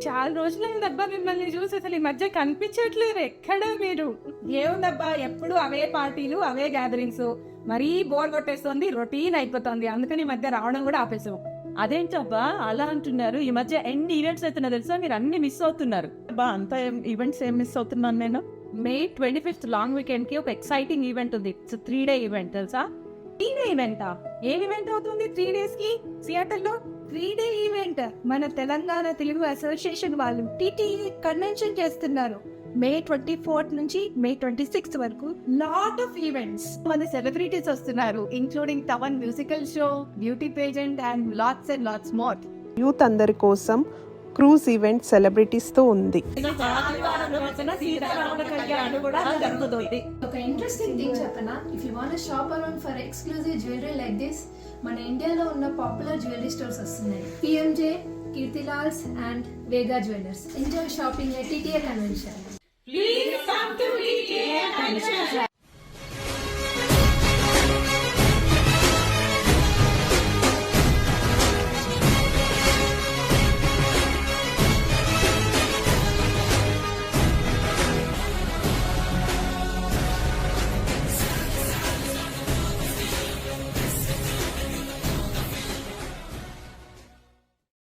చాలా రోజులైందబ్బా మిమ్మల్ని చూసి, అసలు ఈ మధ్య కనిపించట్లేదు ఎక్కడ మీరు. ఏముందబ్బా, ఎప్పుడు అవే పార్టీలు అవే గ్యాదరింగ్స్, మరీ బోర్ కొట్టేస్తుంది, రొటీన్ అయిపోతుంది. అందుకని ఈ మధ్య రావడం కూడా ఆపేసాం. అదేంటబ్బా అలా అంటున్నారు? ఈ మధ్య ఎన్ని ఈవెంట్స్ అవుతున్నా తెలుసా, మీరు అన్ని మిస్ అవుతున్నారు. బా అంత ఈవెంట్స్ ఏం మిస్ అవుతున్నాను నేను? May 25th లాంగ్ వీకెండ్ కి ఒక ఎక్సైటింగ్ ఈవెంట్ ఉంది. ఇట్స్ 3 day ఈవెంట్ తెలుసా? 3 day ఈవెంటా? ఏం ఈవెంట్ అవుతుంది 3 days కి సియాటల్ లో? 3 day ఈవెంట్ మన తెలంగాణ తెలుగు అసోసియేషన్ వాళ్ళు టీటీఈ కన్వెన్షన్ చేస్తున్నారు. May 24th నుంచి May 26th వరకు లాట్ ఆఫ్ ఈవెంట్స్. మన సెలబ్రిటీస్ వస్తున్నారు, including Thaman musical show, beauty pageant and lots more. Youth అందరి కోసం క్రూజ్ ఈవెంట్ సెలబ్రిటీస్తో ఉంది. ఒక ఇంట్రెస్టింగ్ థింగ్ చెప్పనా, if you want shop around for exclusive jewellery like this, మన ఇండియాలో ఉన్న పాపులర్ జ్యువెలరీ స్టోర్స్ వస్తున్నాయి. PMJ, Keertilals and Vega jewellers. Enjoy shopping at TTA convention. Please come to TTA Convention.